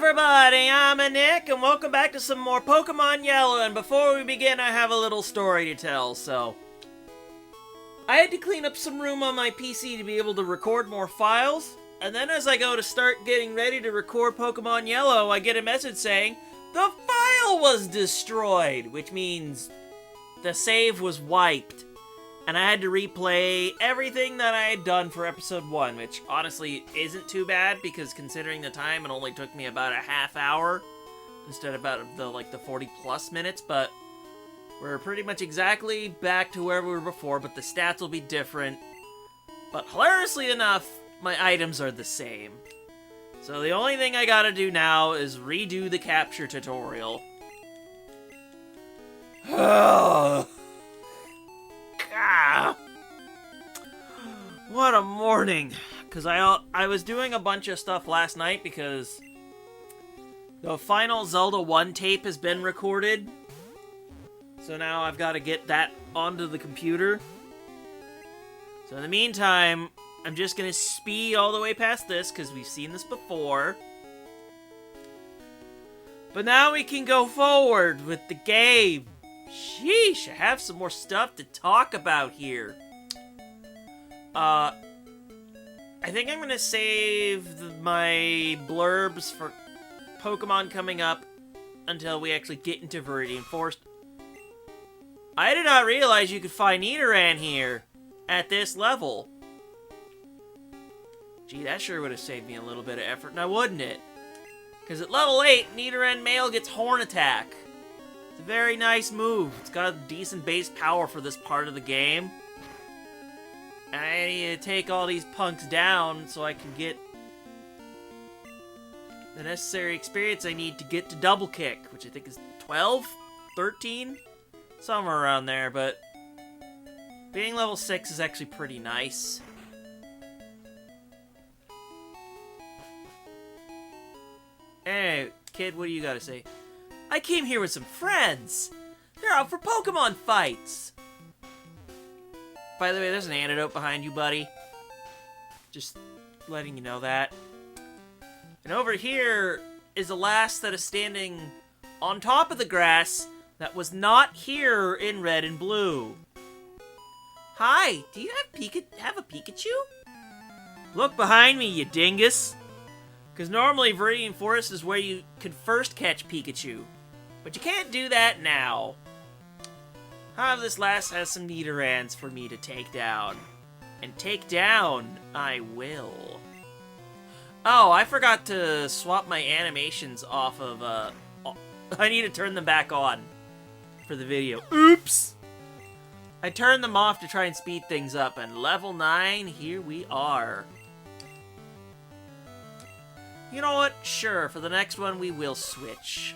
everybody, I'm Nick, and welcome back to some more Pokemon Yellow, and before we begin, I have a little story to tell, so... I had to clean up some room on my PC to be able to record more files, and then as I go to start getting ready to record Pokemon Yellow, I get a message saying, the file was destroyed, which means the save was wiped. And I had to replay everything that I had done for episode 1, which honestly isn't too bad, because considering the time, it only took me about a half hour instead of about the 40 plus minutes, but we're pretty much exactly back to where we were before, but the stats will be different. But hilariously enough, my items are the same. So the only thing I gotta do now is redo the capture tutorial. What a morning! Because I was doing a bunch of stuff last night because the final Zelda 1 tape has been recorded. So now I've got to get that onto the computer. So in the meantime, I'm just going to speed all the way past this because we've seen this before. But now we can go forward with the game. Sheesh, I have some more stuff to talk about here. I think I'm gonna save my blurbs for Pokemon coming up until we actually get into Viridian Forest. I did not realize you could find Nidoran here at this level. Gee, that sure would have saved me a little bit of effort, now wouldn't it? Because at level 8, Nidoran male gets Horn Attack. It's a very nice move. It's got a decent base power for this part of the game. And I need to take all these punks down so I can get the necessary experience I need to get to Double Kick, which I think is 12? 13? Somewhere around there, but being level 6 is actually pretty nice. Hey, kid, what do you gotta say? I came here with some friends. They're out for Pokemon fights. By the way, there's an antidote behind you, buddy. Just letting you know that. And over here is a lass that is standing on top of the grass that was not here in Red and Blue. Hi, do you have a Pikachu? Look behind me, you dingus. Because normally Viridian Forest is where you can first catch Pikachu. But you can't do that now. However, this lass has some Nidorans for me to take down. And take down, I will. Oh, I forgot to swap my animations off of, I need to turn them back on for the video. Oops! I turned them off to try and speed things up, and level 9, here we are. You know what? Sure, for the next one we will switch.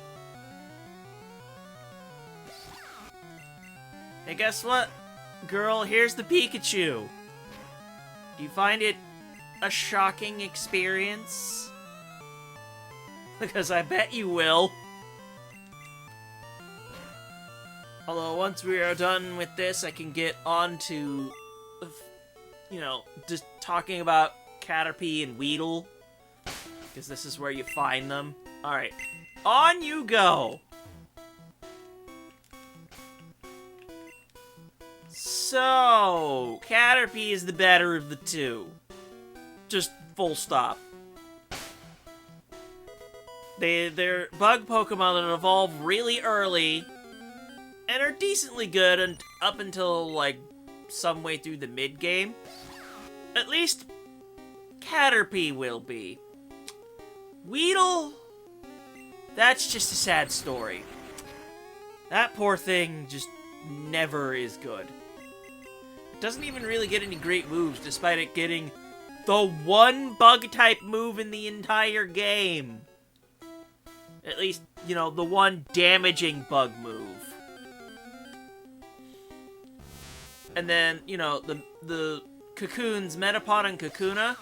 Hey, guess what? Girl, here's the Pikachu. Do you find it a shocking experience? Because I bet you will. Although, once we are done with this, I can get on to, you know, just talking about Caterpie and Weedle. Because this is where you find them. Alright, on you go! So, Caterpie is the better of the two. Just full stop. They're bug Pokemon that evolve really early and are decently good and up until, like, some way through the mid-game. At least, Caterpie will be. Weedle, that's just a sad story. That poor thing just never is good. It doesn't even really get any great moves, despite it getting the one bug-type move in the entire game. At least, you know, the one damaging bug move. And then, you know, the Cocoons, Metapod and Kakuna,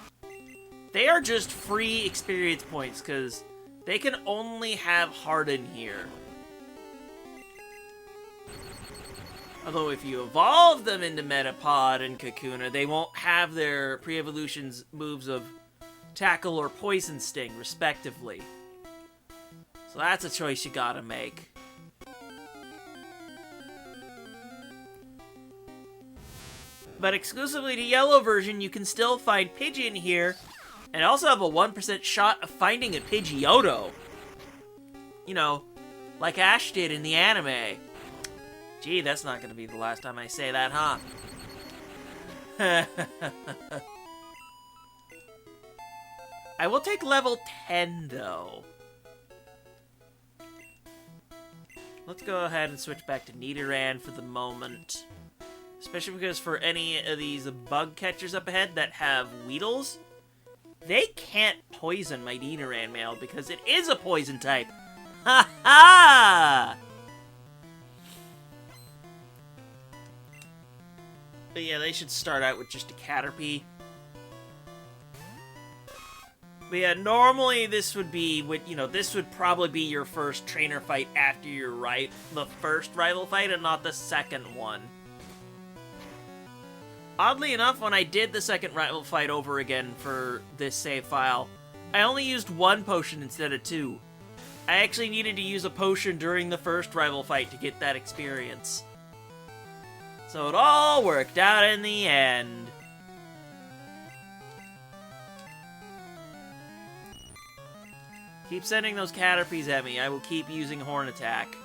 they are just free experience points, because they can only have Harden here. Although if you evolve them into Metapod and Kakuna, they won't have their pre-evolution's moves of Tackle or Poison Sting, respectively. So that's a choice you gotta make. But exclusively to yellow version, you can still find Pidgeon here, and also have a 1% shot of finding a Pidgeotto. You know, like Ash did in the anime. Gee, that's not gonna be the last time I say that, huh? I will take level 10, though. Let's go ahead and switch back to Nidoran for the moment. Especially because for any of these bug catchers up ahead that have Weedles, they can't poison my Nidoran male because it is a poison type. Ha ha! But yeah, they should start out with just a Caterpie. But yeah, normally this would be, this would probably be your first trainer fight after the first rival fight and not the second one. Oddly enough, when I did the second rival fight over again for this save file, I only used 1 potion instead of 2. I actually needed to use a potion during the first rival fight to get that experience. So it all worked out in the end. Keep sending those Caterpies at me. I will keep using Horn Attack.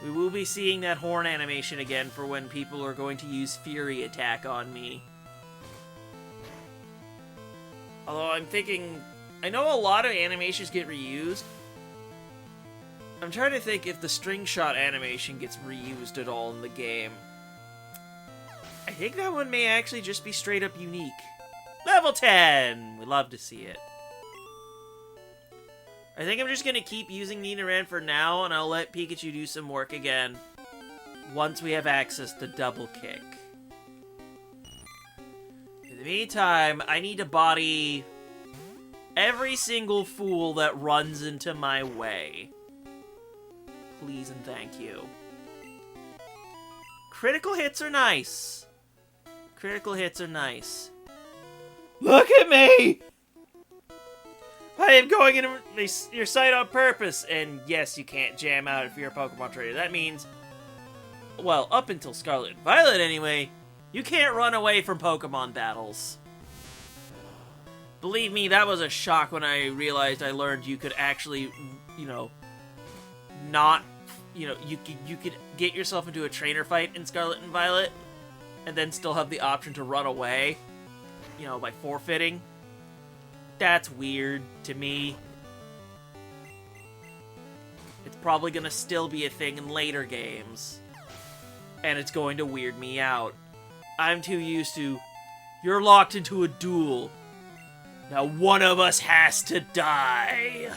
We will be seeing that horn animation again for when people are going to use Fury Attack on me. Although I'm thinking, I know a lot of animations get reused. I'm trying to think if the String Shot animation gets reused at all in the game. I think that one may actually just be straight up unique. Level 10! We love to see it. I think I'm just going to keep using Nidoran for now, and I'll let Pikachu do some work again once we have access to Double Kick. In the meantime, I need to body every single fool that runs into my way. Please and thank you. Critical hits are nice. Critical hits are nice. Look at me! I am going into your sight on purpose, and yes, you can't jam out if you're a Pokemon trainer. That means, well, up until Scarlet and Violet anyway, you can't run away from Pokemon battles. Believe me, that was a shock when I realized I learned you could actually, not, you could get yourself into a trainer fight in Scarlet and Violet, and then still have the option to run away, by forfeiting. That's weird to me. It's probably gonna still be a thing in later games. And it's going to weird me out. I'm too used to, you're locked into a duel. Now one of us has to die.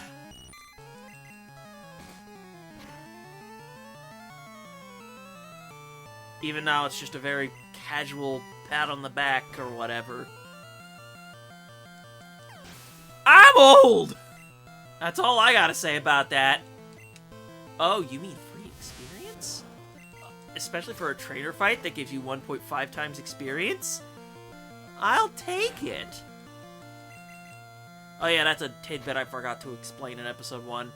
Even now it's just a very casual pat on the back or whatever. I'm old! That's all I gotta say about that. Oh, you mean free experience? Especially for a trainer fight that gives you 1.5 times experience? I'll take it. Oh yeah, that's a tidbit I forgot to explain in episode 1.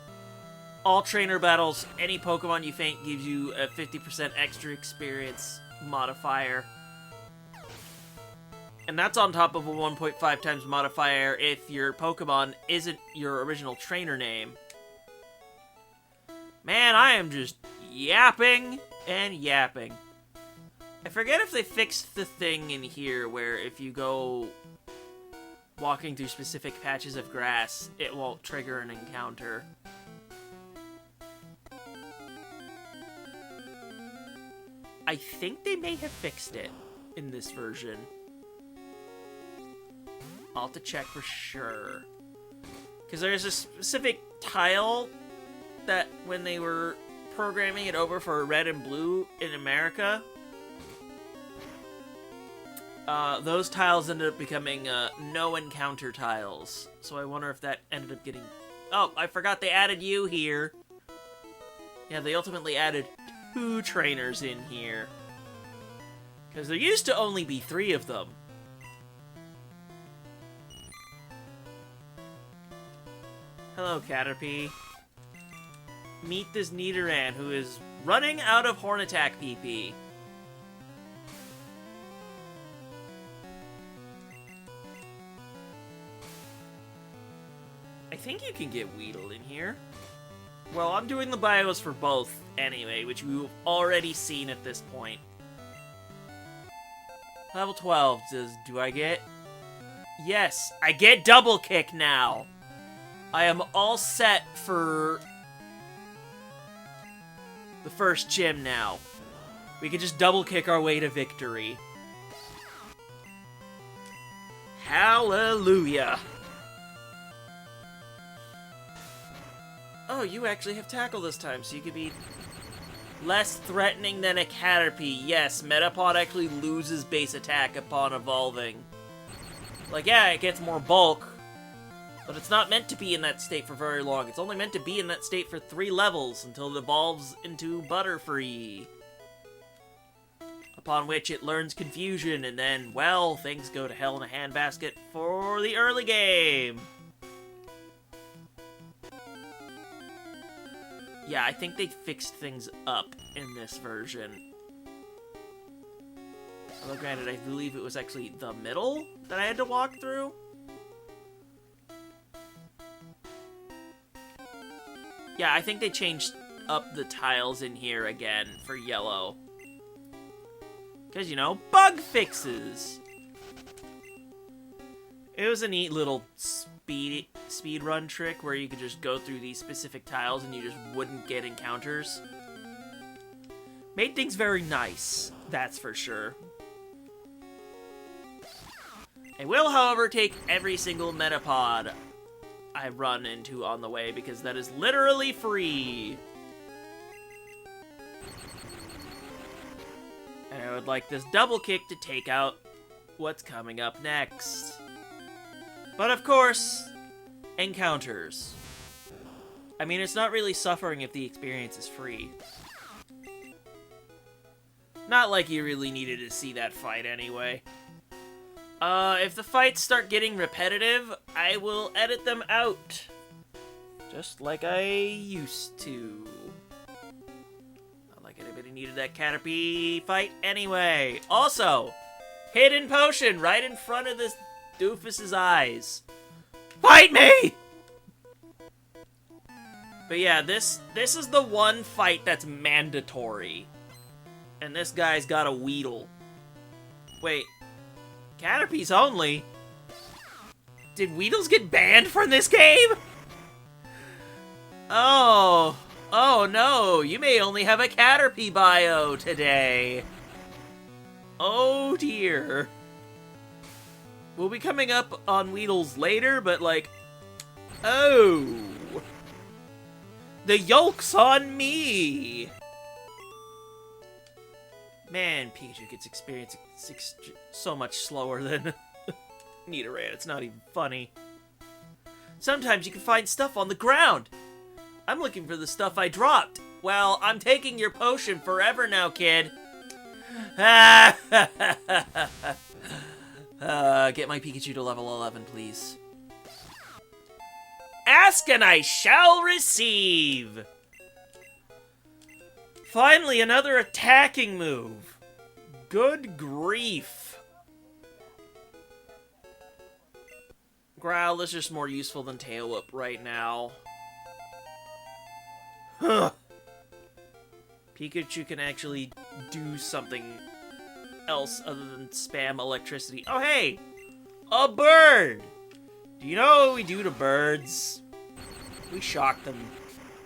All trainer battles, any Pokemon you faint gives you a 50% extra experience modifier. And that's on top of a 1.5 times modifier if your Pokemon isn't your original trainer name. Man, I am just yapping and yapping. I forget if they fixed the thing in here where if you go walking through specific patches of grass, it won't trigger an encounter. I think they may have fixed it in this version. I'll have to check for sure. Because there's a specific tile that when they were programming it over for red and blue in America, those tiles ended up becoming no encounter tiles. So I wonder if that ended up getting... Oh, I forgot they added you here. Yeah, they ultimately added 2 trainers in here. Because there used to only be 3 of them. Hello, Caterpie. Meet this Nidoran, who is running out of Horn Attack PP. I think you can get Weedle in here. Well, I'm doing the bios for both anyway, which we've already seen at this point. Level 12, do I get... Yes, I get Double Kick now! I am all set for the first gym now. We can just Double Kick our way to victory. Hallelujah! Oh, you actually have Tackle this time, so you could be less threatening than a Caterpie. Yes, Metapod actually loses base attack upon evolving. Like, yeah, it gets more bulk, but it's not meant to be in that state for very long. It's only meant to be in that state for 3 levels until it evolves into Butterfree. Upon which it learns Confusion, and then, well, things go to hell in a handbasket for the early game. Yeah, I think they fixed things up in this version. Although granted, I believe it was actually the middle that I had to walk through. Yeah, I think they changed up the tiles in here again for yellow. Because, you know, bug fixes! It was a neat little speed run trick where you could just go through these specific tiles and you just wouldn't get encounters. Made things very nice, that's for sure. I will, however, take every single Metapod I run into on the way because that is literally free. And I would like this Double Kick to take out what's coming up next. But of course, encounters. I mean, it's not really suffering if the experience is free. Not like you really needed to see that fight anyway. If the fights start getting repetitive, I will edit them out. Just like I used to. Not like anybody needed that Caterpie fight anyway. Also, hidden potion right in front of this doofus's eyes. Fight me! But yeah, this is the one fight that's mandatory. And this guy's got a Weedle. Wait, Caterpies only? Did Weedles get banned from this game? Oh no, you may only have a Caterpie bio today. Oh dear. We'll be coming up on Weedles later, but like, oh. The yoke's on me! Man, Pikachu gets experience so much slower than Nidoran. It's not even funny. Sometimes you can find stuff on the ground. I'm looking for the stuff I dropped. Well, I'm taking your potion forever now, kid. Get my Pikachu to level 11, please. Ask and I shall receive! Finally, another attacking move. Good grief. Growl is just more useful than Tail Whip right now. Huh. Pikachu can actually do something else other than spam electricity. Oh, hey! A bird! Do you know what we do to birds? We shock them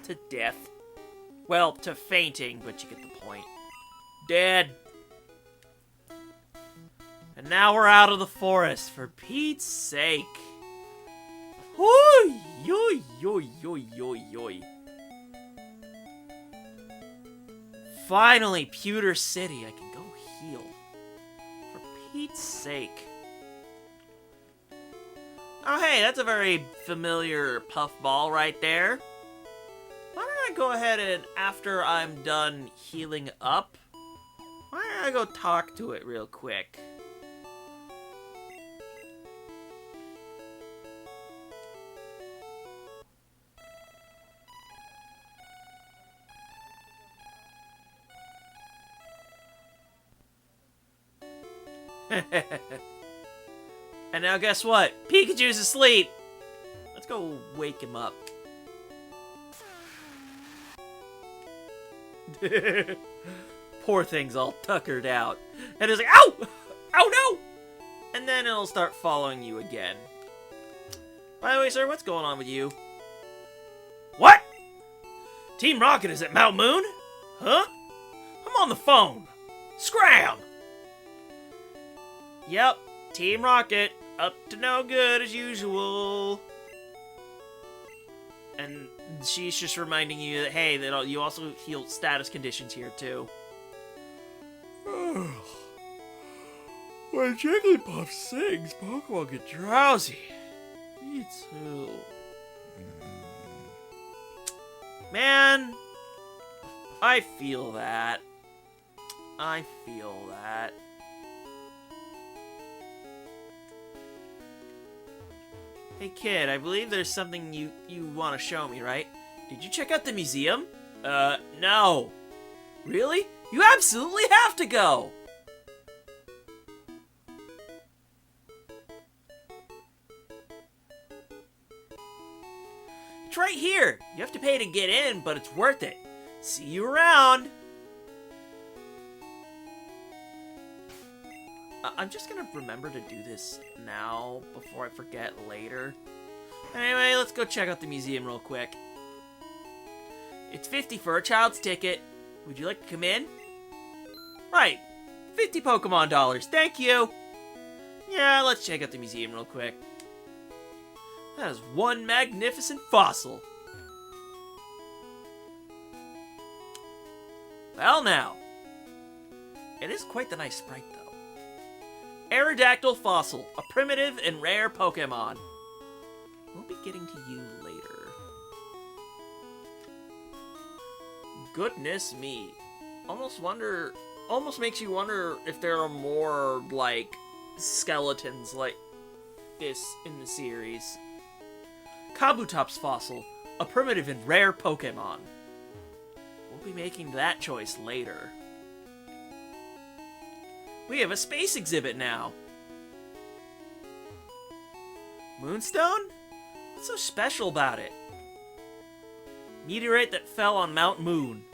to death. Well, to fainting, but you get the point. Dead. And now we're out of the forest, for Pete's sake. Hoi, yoi, yoi, yoi, yoi, yoi. Finally, Pewter City, I can go heal. For Pete's sake. Oh, hey, that's a very familiar puffball right there. Why don't I go ahead and, after I'm done healing up, why don't I go talk to it real quick? And now guess what? Pikachu's asleep! Let's go wake him up. Poor thing's all tuckered out. And it's like, ow! Ow, no! And then it'll start following you again. By the way, sir, what's going on with you? What? Team Rocket is at Mount Moon? Huh? I'm on the phone. Scram! Yep, Team Rocket, up to no good as usual. And she's just reminding you that, hey, that you also heal status conditions here, too. When Jigglypuff sings, Pokemon get drowsy. Me too. Man, I feel that. I feel that. Hey kid, I believe there's something you want to show me, right? Did you check out the museum? No. Really? You absolutely have to go! It's right here. You have to pay to get in, but it's worth it. See you around. I'm just gonna remember to do this now before I forget later. Anyway, let's go check out the museum real quick. It's $50 for a child's ticket. Would you like to come in? Right. 50 Pokemon dollars. Thank you. Yeah, let's check out the museum real quick. That is one magnificent fossil. Well now. It is quite the nice sprite though. Aerodactyl fossil, a primitive and rare Pokemon. We'll be getting to you later. Goodness me. Almost makes you wonder if there are more, like, skeletons like this in the series. Kabutops fossil, a primitive and rare Pokemon. We'll be making that choice later. We have a space exhibit now. Moonstone? What's so special about it? Meteorite that fell on Mount Moon.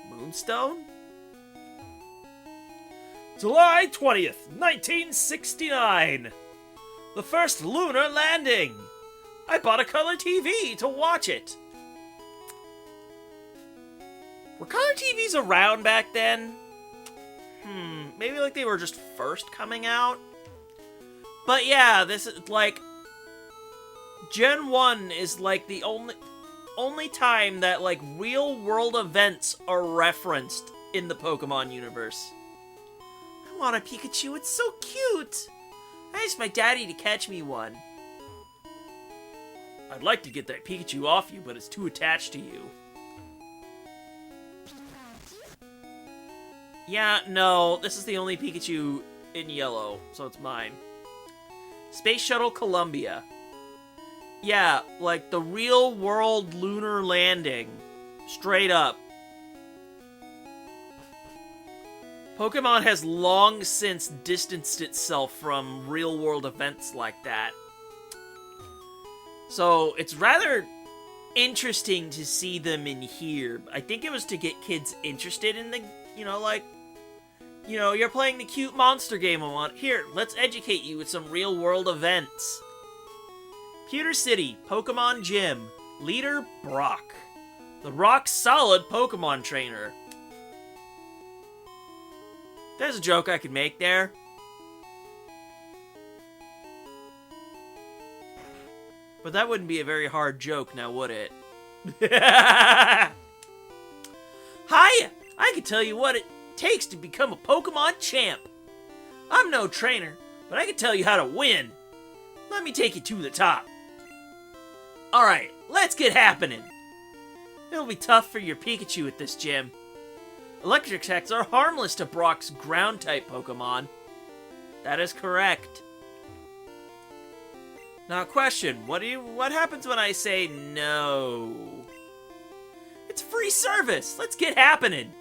Moonstone? July 20th, 1969. The first lunar landing. I bought a color TV to watch it. Were color TVs around back then? Maybe like they were just first coming out? But yeah, this is like... Gen 1 is like the only time that like real world events are referenced in the Pokemon universe. I want a Pikachu, it's so cute! I asked my daddy to catch me one. I'd like to get that Pikachu off you, but it's too attached to you. Yeah, no, this is the only Pikachu in yellow, so it's mine. Space Shuttle Columbia. Yeah, like the real world lunar landing. Straight up. Pokemon has long since distanced itself from real world events like that. So, it's rather interesting to see them in here. I think it was to get kids interested in the, you're playing the cute monster game I want. Here, let's educate you with some real world events. Pewter City, Pokemon Gym. Leader, Brock. The rock-solid Pokemon trainer. There's a joke I could make there. But that wouldn't be a very hard joke, now would it? Hiya! I can tell you what it takes to become a Pokemon champ. I'm no trainer, but I can tell you how to win. Let me take you to the top. Alright, let's get happening. It'll be tough for your Pikachu at this gym. Electric attacks are harmless to Brock's ground-type Pokemon. That is correct. Now, question, what happens when I say no? It's free service! Let's get happening!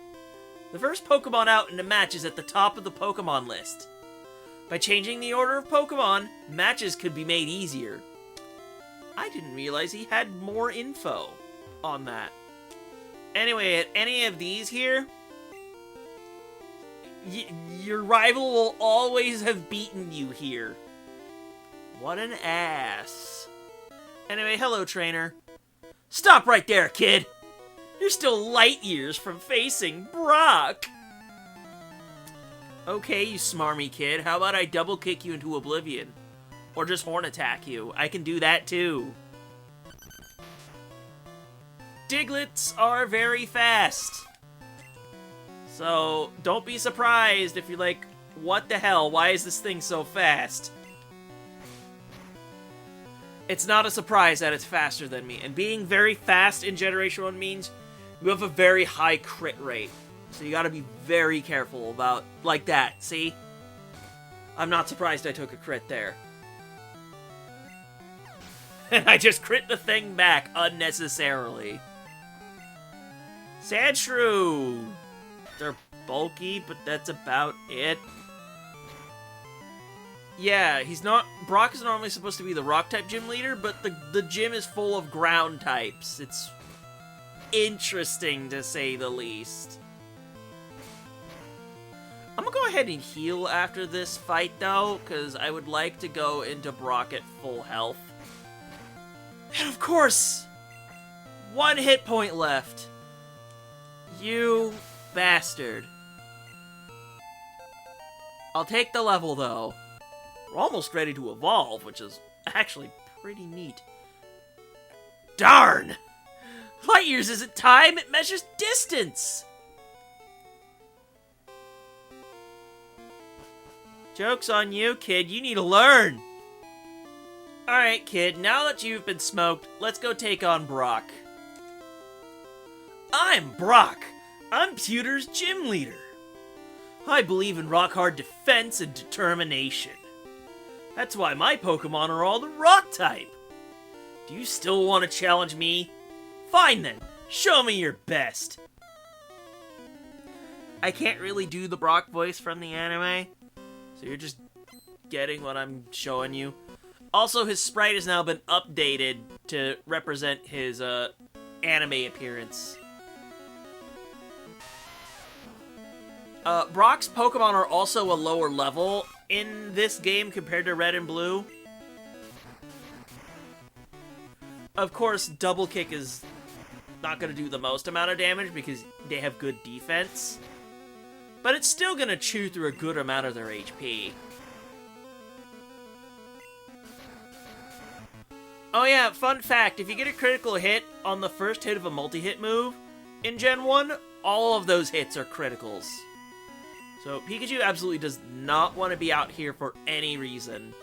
The first Pokemon out in the match is at the top of the Pokemon list. By changing the order of Pokemon, matches could be made easier. I didn't realize he had more info on that. Anyway, at any of these here, your rival will always have beaten you here. What an ass. Anyway, hello, trainer. Stop right there, kid! You're still light years from facing Brock! Okay, you smarmy kid, how about I double kick you into oblivion? Or just horn attack you. I can do that too. Diglets are very fast. So, don't be surprised if you're like, what the hell, why is this thing so fast? It's not a surprise that it's faster than me, and being very fast in Generation 1 means you have a very high crit rate. So you gotta be very careful about, like that, see? I'm not surprised I took a crit there. And I just crit the thing back unnecessarily. Sandshrew! They're bulky, but that's about it. Yeah, Brock is normally supposed to be the rock-type gym leader, but the gym is full of ground types. It's interesting, to say the least. I'm gonna go ahead and heal after this fight, though, because I would like to go into Brock at full health. And of course, 1 hit point left. You bastard. I'll take the level, though. We're almost ready to evolve, which is actually pretty neat. Darn! Light years isn't time, it measures distance! Joke's on you, kid. You need to learn! Alright, kid, now that you've been smoked, let's go take on Brock. I'm Brock! I'm Pewter's gym leader. I believe in rock-hard defense and determination. That's why my Pokemon are all the rock type. Do you still want to challenge me? Fine then, show me your best. I can't really do the Brock voice from the anime, so you're just getting what I'm showing you. Also, his sprite has now been updated to represent his anime appearance. Brock's Pokemon are also a lower level in this game compared to Red and Blue. Of course, Double Kick is not going to do the most amount of damage because they have good defense. But it's still going to chew through a good amount of their HP. Oh yeah, fun fact, if you get a critical hit on the first hit of a multi-hit move in Gen 1, all of those hits are criticals. So Pikachu absolutely does not want to be out here for any reason.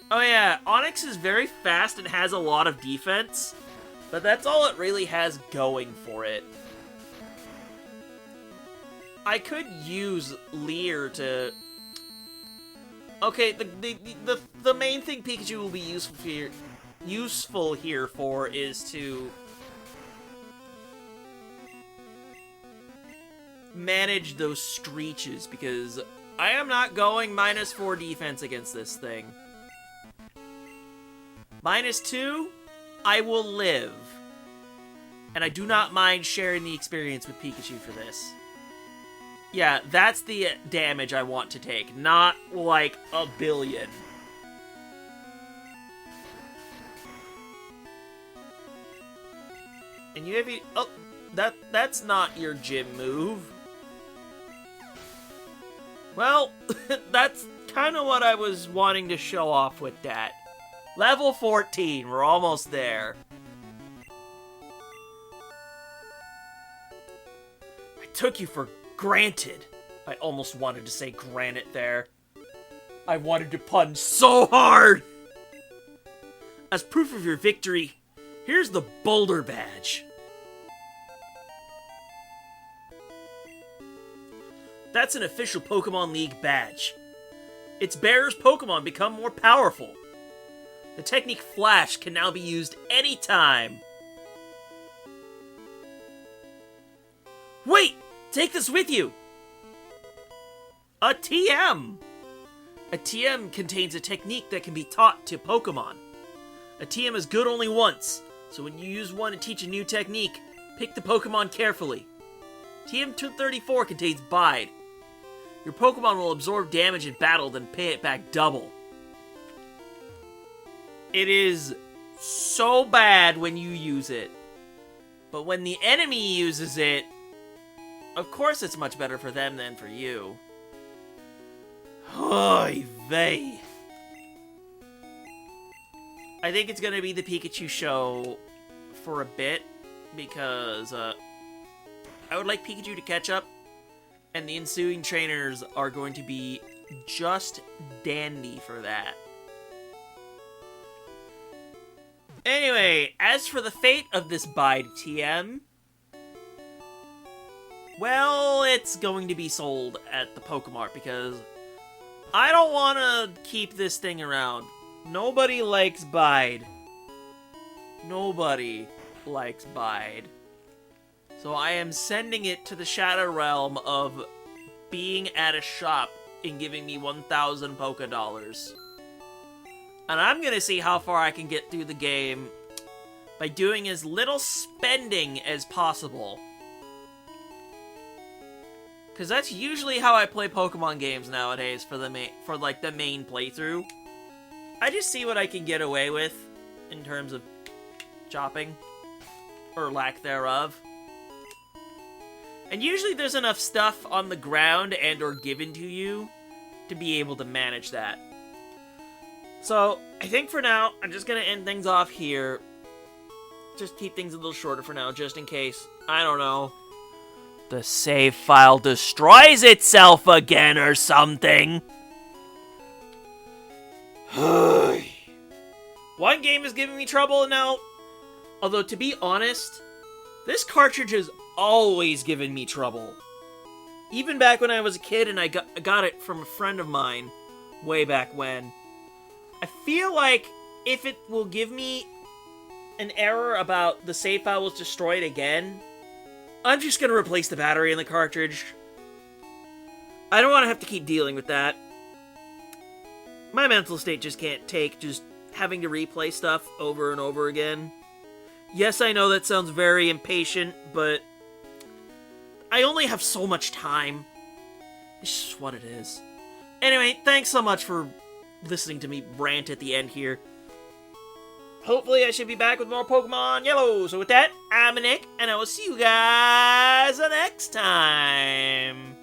Oh yeah, Onix is very fast and has a lot of defense, but that's all it really has going for it. I could use Leer to... Okay, the main thing Pikachu will be useful here for is to manage those screeches, because I am not going -4 defense against this thing. -2, I will live. And I do not mind sharing the experience with Pikachu for this. Yeah, that's the damage I want to take, not like 1 billion. And you have... Oh, that's not your gym move. Well, that's kind of what I was wanting to show off with that. Level 14, we're almost there. I took you for granted. I almost wanted to say granite there. I wanted to pun so hard! As proof of your victory, here's the Boulder Badge. That's an official Pokemon League badge. Its bearer's Pokemon become more powerful. The technique Flash can now be used anytime. Wait! Take this with you! A TM! A TM contains a technique that can be taught to Pokémon. A TM is good only once, so when you use one to teach a new technique, pick the Pokémon carefully. TM-234 contains Bide. Your Pokémon will absorb damage in battle, then pay it back double. It is so bad when you use it, but when the enemy uses it, of course it's much better for them than for you. Oy vey. I think it's gonna be the Pikachu show for a bit, because I would like Pikachu to catch up, and the ensuing trainers are going to be just dandy for that. Anyway, as for the fate of this Bide TM, well, it's going to be sold at the Pokemart, because I don't want to keep this thing around. Nobody likes Bide. Nobody likes Bide. So I am sending it to the Shadow Realm of being at a shop and giving me 1,000 Poké Dollars. And I'm gonna see how far I can get through the game by doing as little spending as possible. Because that's usually how I play Pokemon games nowadays for the main playthrough. I just see what I can get away with in terms of chopping, or lack thereof. And usually there's enough stuff on the ground and or given to you to be able to manage that. So, I think for now, I'm just gonna end things off here. Just keep things a little shorter for now, just in case, I don't know, the save file destroys itself again or something. One game is giving me trouble now. Although, to be honest, this cartridge has always given me trouble. Even back when I was a kid and I got it from a friend of mine way back when. I feel like if it will give me an error about the save file was destroyed again, I'm just going to replace the battery in the cartridge. I don't want to have to keep dealing with that. My mental state just can't take just having to replay stuff over and over again. Yes, I know that sounds very impatient, but I only have so much time. It's just what it is. Anyway, thanks so much for listening to me rant at the end here. Hopefully I should be back with more Pokemon Yellow. So with that, I'm Nick, and I will see you guys next time.